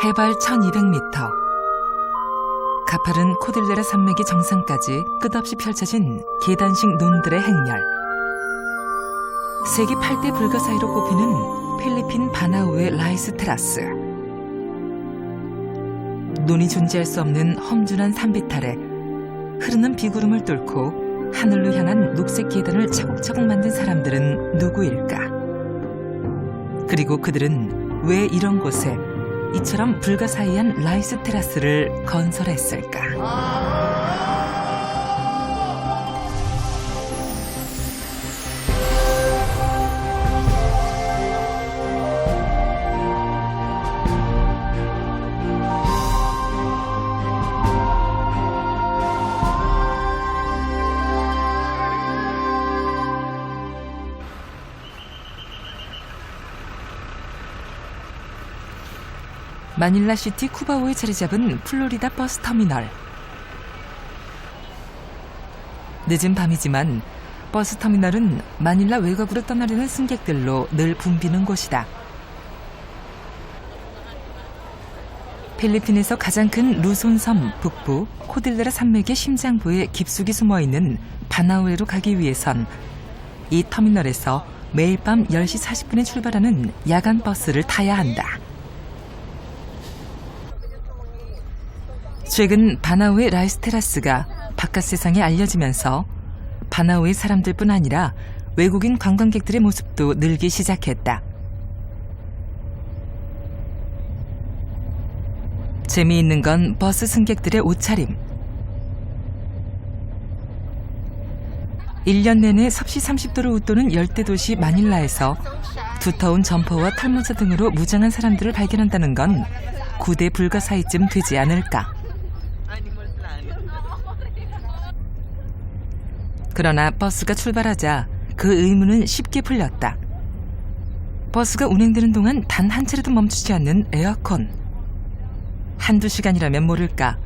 해발 1200m. 가파른 코딜레라 산맥의 정상까지 끝없이 펼쳐진 계단식 논들의 행렬. 세계 8대 불가 사이로 꼽히는 필리핀 바나우의 라이스 테라스. 논이 존재할 수 없는 험준한 산비탈에 흐르는 비구름을 뚫고 하늘로 향한 녹색 계단을 차곡차곡 만든 사람들은 누구일까? 그리고 그들은 왜 이런 곳에 이처럼 불가사의한 라이스 테라스를 건설했을까? 마닐라시티 쿠바오에 자리 잡은 플로리다 버스터미널. 늦은 밤이지만 버스터미널은 마닐라 외곽으로 떠나려는 승객들로 늘 붐비는 곳이다. 필리핀에서 가장 큰 루손섬 북부 코딜레라 산맥의 심장부에 깊숙이 숨어있는 바나우에로 가기 위해선 이 터미널에서 매일 밤 10시 40분에 출발하는 야간 버스를 타야 한다. 최근 바나우의 라이스 테라스가 바깥 세상에 알려지면서 바나우의 사람들뿐 아니라 외국인 관광객들의 모습도 늘기 시작했다. 재미있는 건 버스 승객들의 옷차림. 1년 내내 섭씨 30도를 웃도는 열대도시 마닐라에서 두터운 점퍼와 털모자 등으로 무장한 사람들을 발견한다는 건 9대 불가사의쯤 되지 않을까. 그러나 버스가 출발하자 그 의문은 쉽게 풀렸다. 버스가 운행되는 동안 단 한 차례도 멈추지 않는 에어컨. 한두 시간이라면 모를까.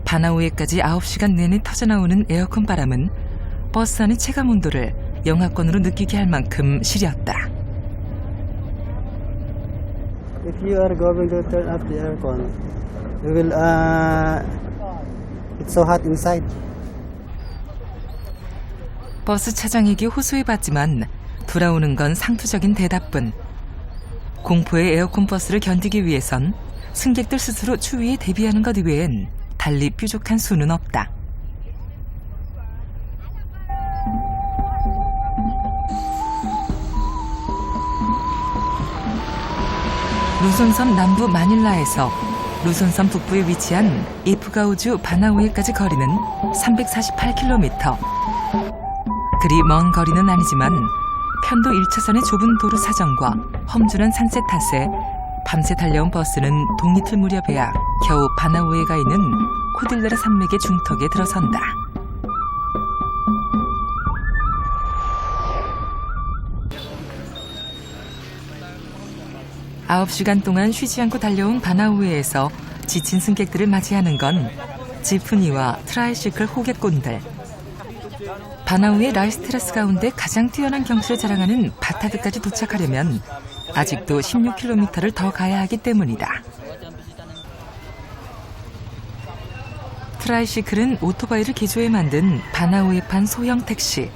바나우에까지 9시간 내내 터져나오는 에어컨 바람은 버스 안의 체감 온도를 영하권으로 느끼게 할 만큼 시렸다. If you are going to turn up the aircon, you will it's so hot inside. 버스 차장에게 호소해봤지만 돌아오는 건 상투적인 대답뿐. 공포의 에어컨 버스를 견디기 위해선 승객들 스스로 추위에 대비하는 것 외엔 달리 뾰족한 수는 없다. 루손섬 남부 마닐라에서 루손섬 북부에 위치한 이프가우주 바나우에까지 거리는 348km. 그리 먼 거리는 아니지만 편도 1차선의 좁은 도로 사정과 험준한 산세 탓에 밤새 달려온 버스는 동이틀 무렵에야 겨우 바나우에 가 있는 코딜레라 산맥의 중턱에 들어선다. 아홉 시간 동안 쉬지 않고 달려온 바나우에에서 지친 승객들을 맞이하는 건 지프니와 트라이시클 호객꾼들. 바나우의 라이스 테라스 가운데 가장 뛰어난 경치를 자랑하는 바타드까지 도착하려면 아직도 16km를 더 가야 하기 때문이다. 트라이시클은 오토바이를 개조해 만든 바나우에판 소형 택시.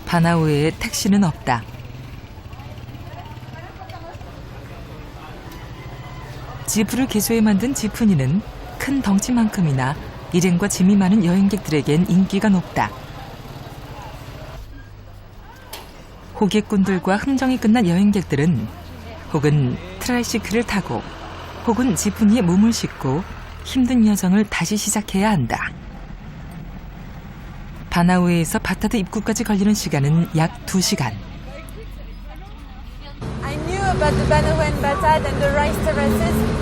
바나우에에 택시는 없다. 지프를 개조해 만든 지프니는 큰 덩치만큼이나 일행과 짐이 많은 여행객들에겐 인기가 높다. 호객꾼들과 흥정이 끝난 여행객들은 혹은 트라이시클을 타고 혹은 지프니에 몸을 싣고 힘든 여정을 다시 시작해야 한다. 바나우에에서 바타드 입구까지 걸리는 시간은 약 2시간. I knew about the Banaue and Batad and the rice terraces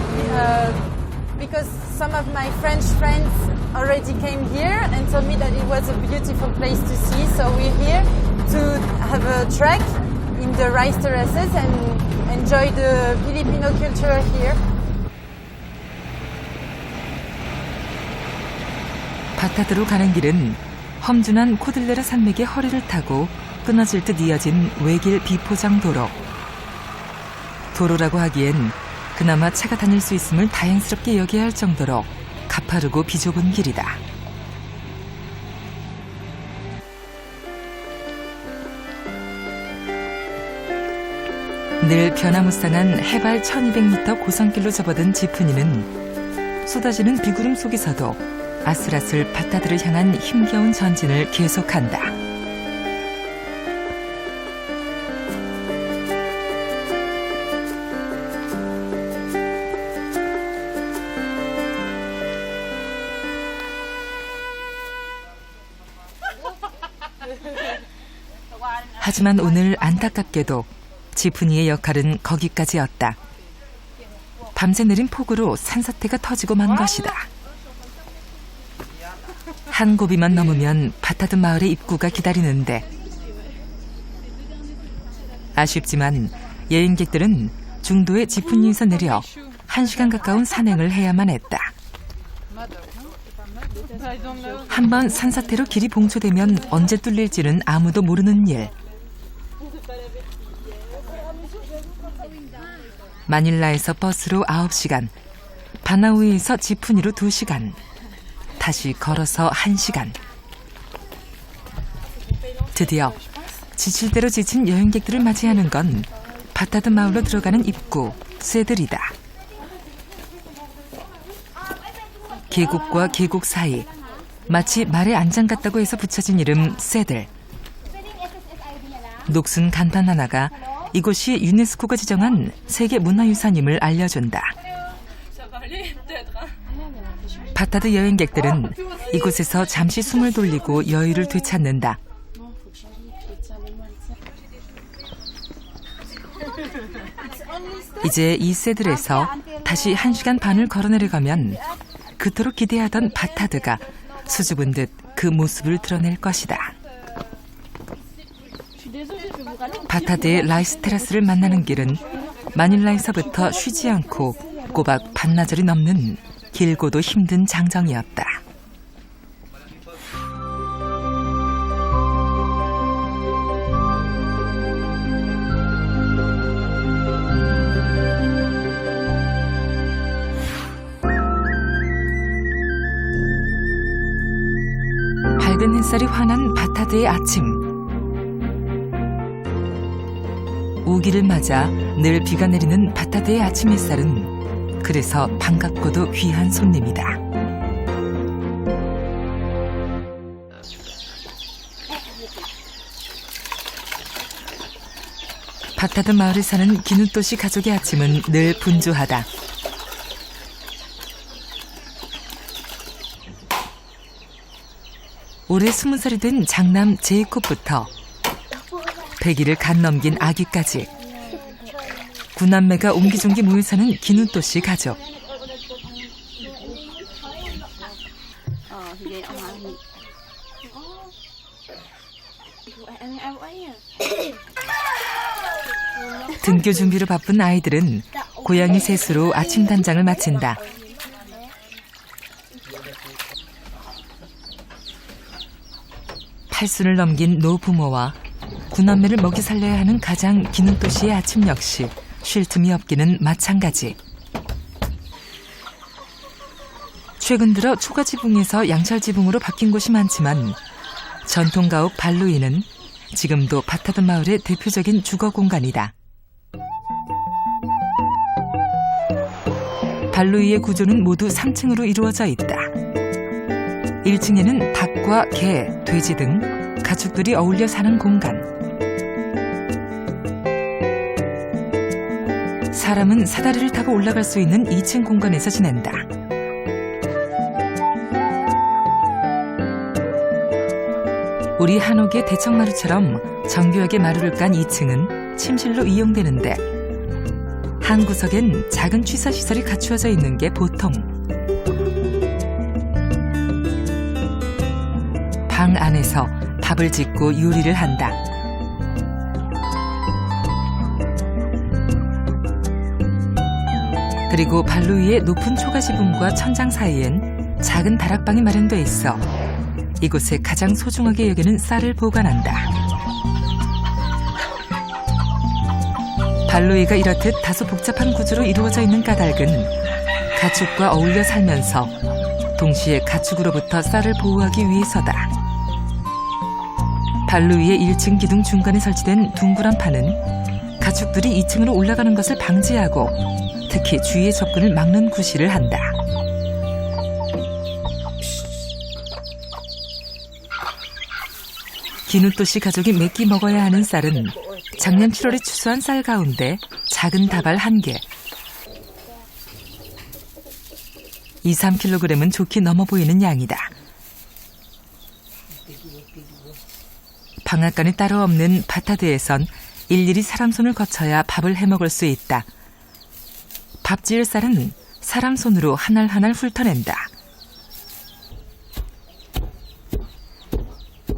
because some of my French friends already came here and told me that it was a beautiful place to see. So we're here to have a trek in the rice terraces and enjoy the Filipino culture here. 바타드로 가는 길은 험준한 코딜레라 산맥의 허리를 타고 끊어질 듯 이어진 외길 비포장 도로. 도로라고 하기엔 그나마 차가 다닐 수 있음을 다행스럽게 여겨야 할 정도로 가파르고 비좁은 길이다. 늘 변화무쌍한 해발 1200m 고성길로 접어든 지프니는 쏟아지는 비구름 속에서도 아슬아슬 바타드를 향한 힘겨운 전진을 계속한다. 하지만 오늘 안타깝게도 지프니의 역할은 거기까지였다. 밤새 내린 폭우로 산사태가 터지고 만 것이다. 한 고비만 넘으면 바타드 마을의 입구가 기다리는데 아쉽지만 여행객들은 중도의 지프니에서 내려 1시간 가까운 산행을 해야만 했다. 한번 산사태로 길이 봉초되면 언제 뚫릴지는 아무도 모르는 일. 마닐라에서 버스로 9시간, 바나우이에서 지프니로 2시간, 다시 걸어서 1시간. 드디어 지칠 대로 지친 여행객들을 맞이하는 건 바타드 마을로 들어가는 입구, 세들이다. 계곡과 계곡 사이, 마치 말의 안장 같다고 해서 붙여진 이름 세들. 녹슨 간판 하나가 이곳이 유네스코가 지정한 세계문화유산임을 알려준다. 바타드 여행객들은 이곳에서 잠시 숨을 돌리고 여유를 되찾는다. 이제 이 세들에서 다시 1시간 반을 걸어 내려가면 그토록 기대하던 바타드가 수줍은 듯 그 모습을 드러낼 것이다. 바타드의 라이스 테라스를 만나는 길은 마닐라에서부터 쉬지 않고 꼬박 반나절이 넘는 길고도 힘든 장정이었다. 밝은 햇살이 환한 바타드의 아침. 우기를 맞아 늘 비가 내리는 바타드의 아침 햇살은 그래서 반갑고도 귀한 손님이다. 바타드 마을에 사는 기누토시 가족의 아침은 늘 분주하다. 올해 20살이 된 장남 제이콥부터 100일을 간 넘긴 아기까지 9남매가 옹기종기 모여 사는 기누토시 가족. 등교 준비로 바쁜 아이들은 고양이 셋으로 아침 단장을 마친다. 팔순을 넘긴 노부모와 9남매를 먹이 살려야 하는 가장 기누토시의 아침 역시 쉴 틈이 없기는 마찬가지. 최근 들어 초가지붕에서 양철지붕으로 바뀐 곳이 많지만 전통 가옥 발루이는 지금도 바타드 마을의 대표적인 주거 공간이다. 발루이의 구조는 모두 3층으로 이루어져 있다. 1층에는 닭과 개, 돼지 등 가축들이 어울려 사는 공간. 사람은 사다리를 타고 올라갈 수 있는 2층 공간에서 지낸다. 우리 한옥의 대청마루처럼 정교하게 마루를 깐 2층은 침실로 이용되는데 한 구석엔 작은 취사시설이 갖추어져 있는 게 보통. 방 안에서 밥을 짓고 요리를 한다. 그리고 발루이의 높은 초가지붕과 천장 사이엔 작은 다락방이 마련돼 있어 이곳에 가장 소중하게 여기는 쌀을 보관한다. 발로이가 이렇듯 다소 복잡한 구조로 이루어져 있는 까닭은 가축과 어울려 살면서 동시에 가축으로부터 쌀을 보호하기 위해서다. 발로이의 1층 기둥 중간에 설치된 둥그란 판은 가축들이 2층으로 올라가는 것을 방지하고 특히 주위의 접근을 막는 구실을 한다. 기누토 씨 가족이 매끼 먹어야 하는 쌀은 작년 7월에 추수한 쌀 가운데 작은 다발 1개. 2, 3kg은 좋게 넘어 보이는 양이다. 방앗간이 따로 없는 바타드에선 일일이 사람 손을 거쳐야 밥을 해먹을 수 있다. 밥 지을 쌀은 사람 손으로 한 알 한 알 훑어낸다.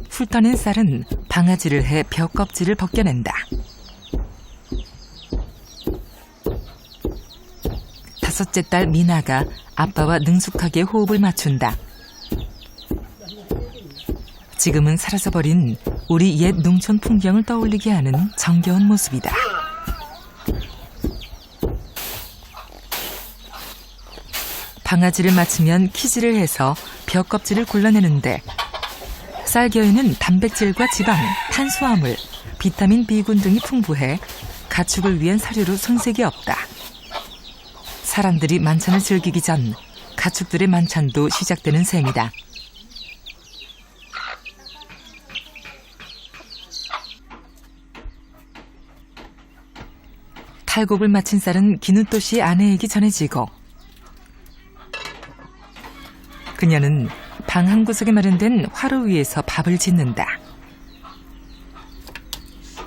훑어낸 쌀은 방아지를 해 벼 껍질을 벗겨낸다. 5째 딸 미나가 아빠와 능숙하게 호흡을 맞춘다. 지금은 사라져버린 우리 옛 농촌 풍경을 떠올리게 하는 정겨운 모습이다. 방아지를 맞추면 키질을 해서 벼 껍질을 골라내는데 쌀겨에는 단백질과 지방, 탄수화물, 비타민 B군 등이 풍부해 가축을 위한 사료로 손색이 없다. 사람들이 만찬을 즐기기 전 가축들의 만찬도 시작되는 셈이다. 탈곡을 마친 쌀은 기누토 씨의 아내에게 전해지고 그녀는 방 한 구석에 마련된 화로 위에서 밥을 짓는다.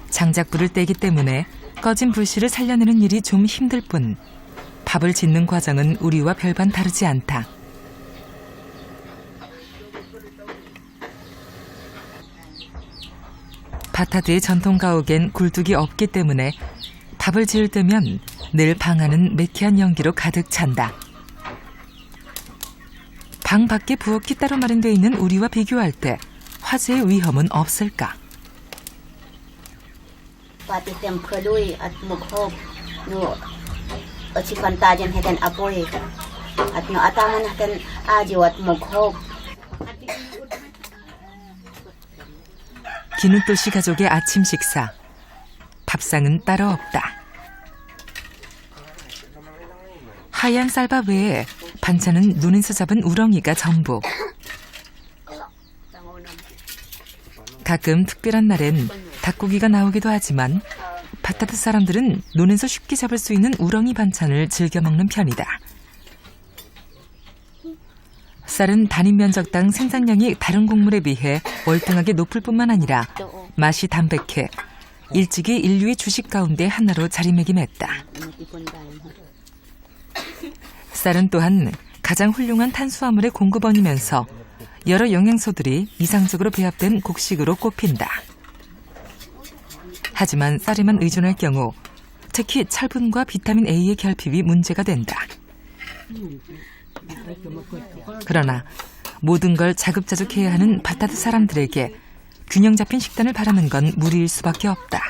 장작불을 떼기 때문에 꺼진 불씨를 살려내는 일이 좀 힘들 뿐 밥을 짓는 과정은 우리와 별반 다르지 않다. 바타드의 전통 가옥엔 굴뚝이 없기 때문에 밥을 지을 때면 늘 방 안은 매캐한 연기로 가득 찬다. 방 밖에 부엌이 따로 마련되어 있는 우리와 비교할 때 화재의 위험은 없을까? 기누토 씨 가족의 아침 식사. 밥상은 따로 없다. 하얀 쌀밥 외에 반찬은 눈에서 잡은 우렁이가 전부. 가끔 특별한 날엔 닭고기가 나오기도 하지만 바타드 사람들은 논에서 쉽게 잡을 수 있는 우렁이 반찬을 즐겨 먹는 편이다. 쌀은 단위 면적당 생산량이 다른 곡물에 비해 월등하게 높을 뿐만 아니라 맛이 담백해 일찍이 인류의 주식 가운데 하나로 자리매김했다. 쌀은 또한 가장 훌륭한 탄수화물의 공급원이면서 여러 영양소들이 이상적으로 배합된 곡식으로 꼽힌다. 하지만 쌀에만 의존할 경우 특히 철분과 비타민 A의 결핍이 문제가 된다. 그러나 모든 걸 자급자족해야 하는 바타드 사람들에게 균형 잡힌 식단을 바라는 건 무리일 수밖에 없다.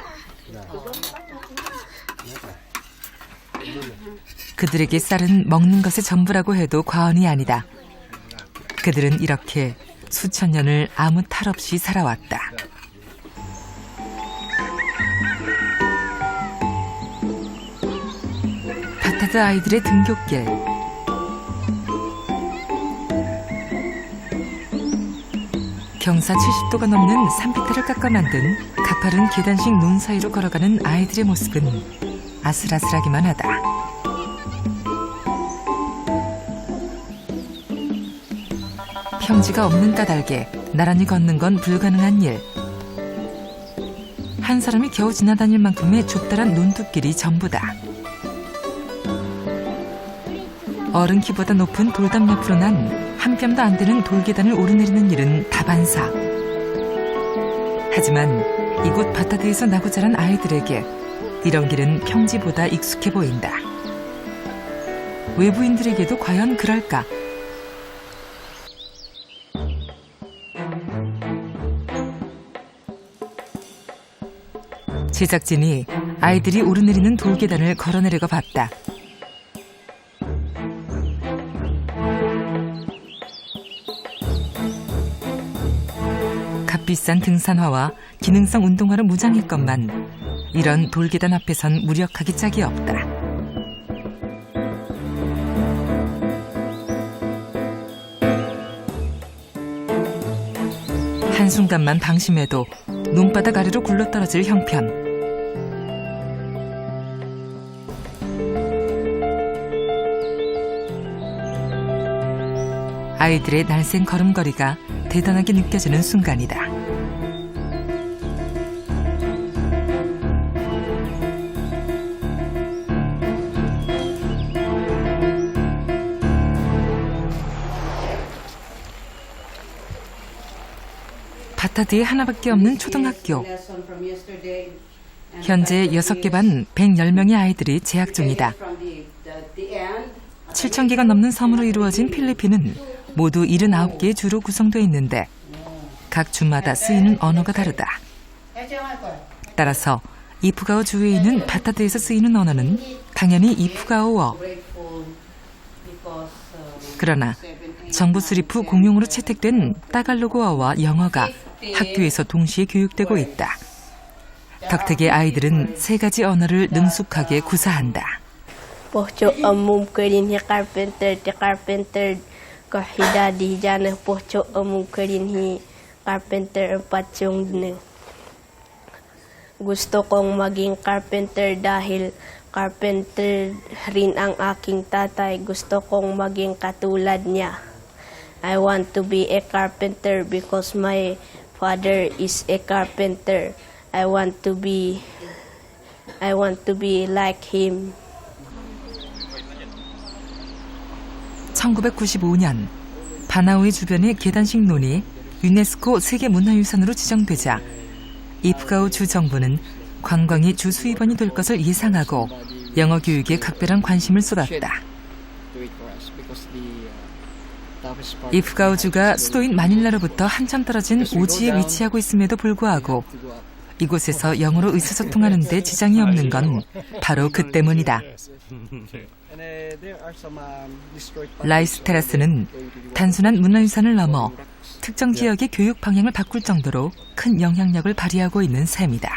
그들에게 쌀은 먹는 것의 전부라고 해도 과언이 아니다. 그들은 이렇게 수천 년을 아무 탈 없이 살아왔다. 바타드 아이들의 등굣길. 경사 70도가 넘는 산비탈을 깎아 만든 가파른 계단식 눈 사이로 걸어가는 아이들의 모습은 아슬아슬하기만 하다. 평지가 없는 까닭에 나란히 걷는 건 불가능한 일. 한 사람이 겨우 지나다닐 만큼의 좁다란 논둑길이 전부다. 어른 키보다 높은 돌담 옆으로 난 한 뼘도 안 되는 돌계단을 오르내리는 일은 다반사. 하지만 이곳 바타드에서 나고 자란 아이들에게 이런 길은 평지보다 익숙해 보인다. 외부인들에게도 과연 그럴까? 제작진이 아이들이 오르내리는 돌계단을 걸어내려가 봤다. 값비싼 등산화와 기능성 운동화로 무장했건만 이런 돌계단 앞에선 무력하기 짝이 없다. 한순간만 방심해도 눈바닥 아래로 굴러떨어질 형편. 아이들의 날쌘 걸음걸이가 대단하게 느껴지는 순간이다. 바타드에 하나밖에 없는 초등학교. 현재 6개 반 110명의 아이들이 재학 중이다. 7,000개가 넘는 섬으로 이루어진 필리핀은 모두 79개의 주로 구성되어 있는데 각 주마다 쓰이는 언어가 다르다. 따라서 이프가오 주에 있는 바타드에서 쓰이는 언어는 당연히 이프가오어. 그러나 정부 수립 후 공용으로 채택된 따갈로그어와 영어가 학교에서 동시에 교육되고 있다. 덕택의 아이들은 3가지 언어를 능숙하게 구사한다. Pohcho amum kerin hi carpenter ko hidadi jana pohcho amum kerin hi carpenter patchong. Gusto kong maging carpenter dahil carpenter rin ang aking tatay. Gusto kong maging katulad niya. I want to be a carpenter because my father is a carpenter. I want to be like him. 1995년 바나우의 주변의 계단식 논이 유네스코 세계문화유산으로 지정되자 이프가오 주 정부는 관광이 주 수입원이 될 것을 예상하고 영어 교육에 각별한 관심을 쏟았다. 이프가오 주가 수도인 마닐라로부터 한참 떨어진 오지에 위치하고 있음에도 불구하고 이곳에서 영어로 의사소통하는 데 지장이 없는 건 바로 그 때문이다. 라이스 테라스는 단순한 문화유산을 넘어 특정 지역의 교육 방향을 바꿀 정도로 큰 영향력을 발휘하고 있는 셈이다.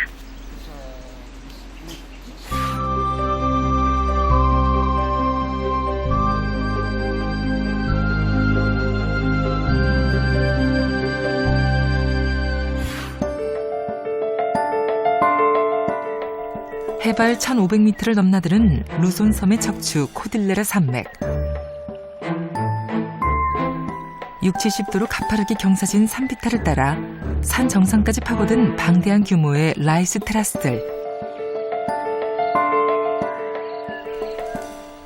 해발 1,500m를 넘나드는 루손섬의 척추 코딜레라 산맥. 60~70도로 가파르게 경사진 산비탈을 따라 산 정상까지 파고든 방대한 규모의 라이스 테라스들.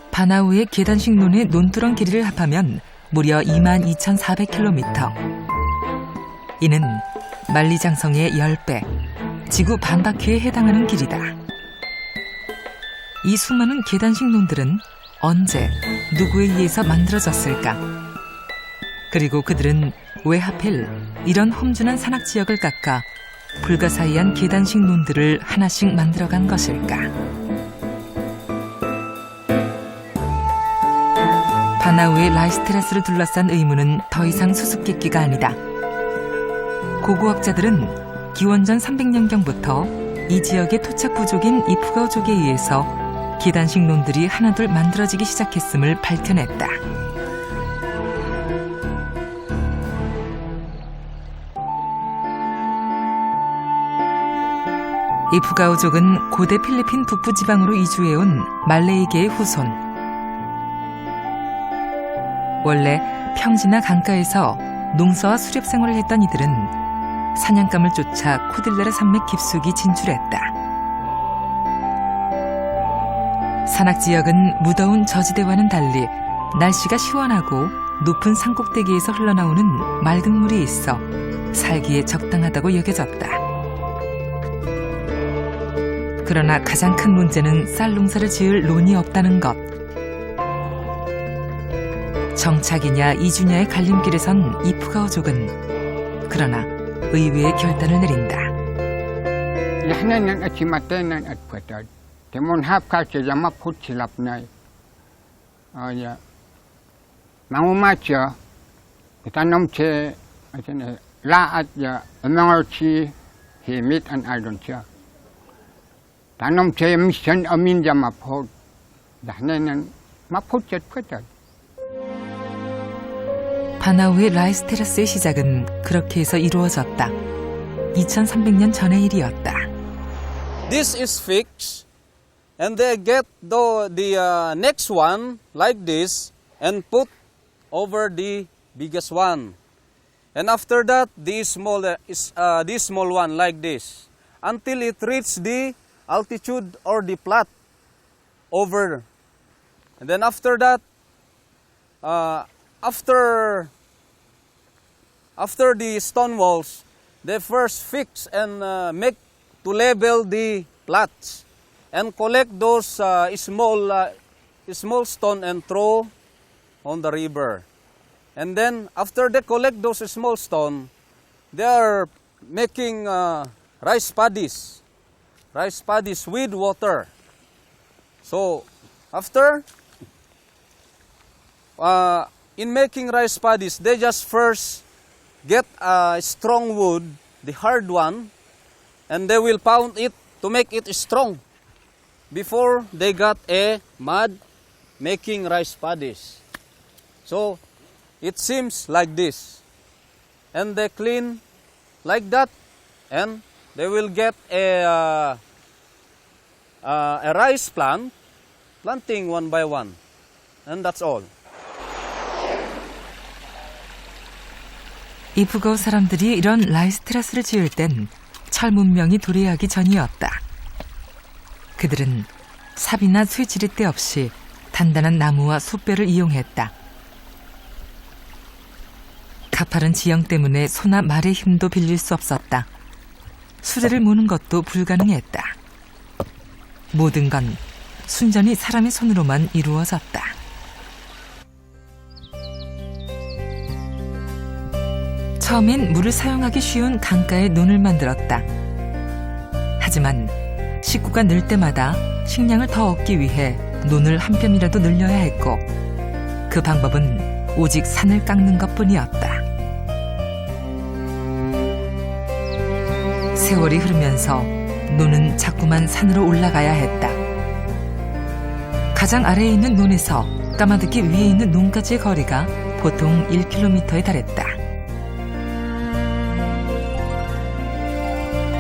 바나우의 계단식 논의 논두렁 길이를 합하면 무려 22,400km. 이는 만리장성의 10배, 지구 반바퀴에 해당하는 길이다. 이 수많은 계단식 논들은 언제 누구에 의해서 만들어졌을까? 그리고 그들은 왜 하필 이런 험준한 산악 지역을 깎아 불가사의한 계단식 논들을 하나씩 만들어간 것일까? 바나우의 라이스 테라스를 둘러싼 의문은 더 이상 수수께끼가 아니다. 고고학자들은 기원전 300년경부터 이 지역의 토착 부족인 이프가오족에 의해서 계단식 논들이 하나둘 만들어지기 시작했음을 밝혀냈다. 이프가오족은 고대 필리핀 북부 지방으로 이주해온 말레이계의 후손. 원래 평지나 강가에서 농사와 수렵 생활을 했던 이들은 사냥감을 쫓아 코딜레라 산맥 깊숙이 진출했다. 산악지역은 무더운 저지대와는 달리 날씨가 시원하고 높은 산꼭대기에서 흘러나오는 맑은 물이 있어 살기에 적당하다고 여겨졌다. 그러나 가장 큰 문제는 쌀 농사를 지을 논이 없다는 것. 정착이냐 이주냐의 갈림길에 선 이프가오족은 그러나 의외의 결단을 내린다. Yahnan at Chimatanan at Puetad. Temon half culture Yama put chilap night. Oh, yeah. Mangumacha, Itanomche, La at ya, Amangachi, he meet and I don't cha. Tanomche mission Amin Yamapot, Yahnan Maput at Puetad. 바나우의 라이스 테라스의 시작은 그렇게 해서 이루어졌다. 2300년 전의 일이었다. This is fixed, and they get the next one like this and put over the biggest one, and after that this small one like this until it reaches the altitude or the plat over, and then after that after the stone walls, they first fix and make to level the plats and collect those small stone and throw on the river. And then after they collect those small stone, they are making rice paddies with water. So after in making rice paddies, they just first get a strong wood, the hard one, and they will pound it to make it strong before they got a mud making rice paddies. So it seems like this, and they clean like that, and they will get a rice planting one by one, and that's all. 이프가우 사람들이 이런 라이스 테라스를 지을 땐 철 문명이 도래하기 전이었다. 그들은 삽이나 쇠지렛대 없이 단단한 나무와 숯뼈를 이용했다. 가파른 지형 때문에 소나 말의 힘도 빌릴 수 없었다. 수레를 모는 것도 불가능했다. 모든 건 순전히 사람의 손으로만 이루어졌다. 처음엔 물을 사용하기 쉬운 강가에 논을 만들었다. 하지만 식구가 늘 때마다 식량을 더 얻기 위해 논을 한 뼘이라도 늘려야 했고, 그 방법은 오직 산을 깎는 것뿐이었다. 세월이 흐르면서 논은 자꾸만 산으로 올라가야 했다. 가장 아래에 있는 논에서 까마득히 위에 있는 논까지의 거리가 보통 1km에 달했다.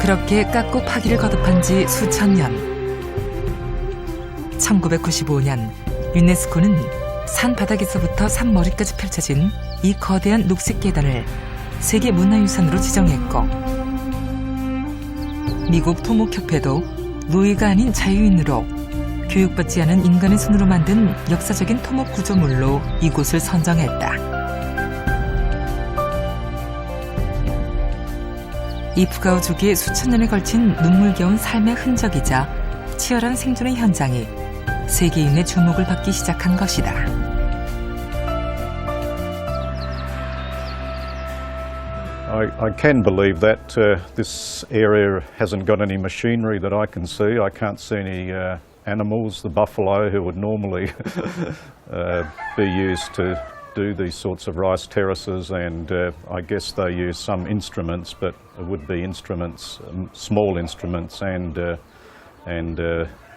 그렇게 깎고 파기를 거듭한 지 수천 년. 1995년 유네스코는 산 바닥에서부터 산 머리까지 펼쳐진 이 거대한 녹색 계단을 세계 문화유산으로 지정했고, 미국 토목협회도 노예가 아닌 자유인으로 교육받지 않은 인간의 손으로 만든 역사적인 토목 구조물로 이곳을 선정했다. 이프가우족의 수천 년에 걸친 눈물겨운 삶의 흔적이자 치열한 생존의 현장이 세계인의 주목을 받기 시작한 것이다. I can believe that this area hasn't got any machinery that I can see. I can't see any animals, the buffalo who would normally be used to do these sorts of rice terraces, and I guess they use some instruments, but it would be instruments, small instruments, and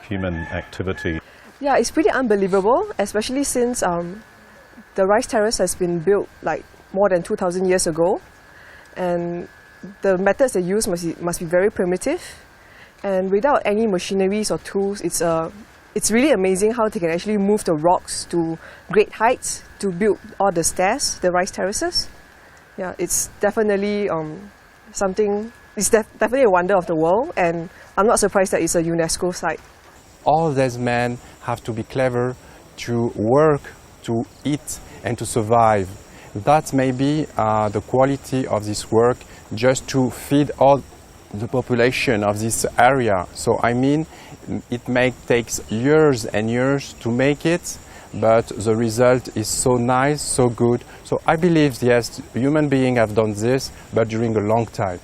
human activity. Yeah, it's pretty unbelievable, especially since the rice terrace has been built like more than 2,000 years ago, and the methods they use must be very primitive, and without any machineries or tools, it's really amazing how they can actually move the rocks to great heights to build all the stairs, the rice terraces. Yeah, it's definitely something. It's definitely a wonder of the world, and I'm not surprised that it's a UNESCO site. All these men have to be clever to work, to eat, and to survive. That's maybe the quality of this work, just to feed all the population of this area. So I mean, it takes years and years to make it, but the result is so nice, so good. So I believe, yes, human beings have done this, but during a long time.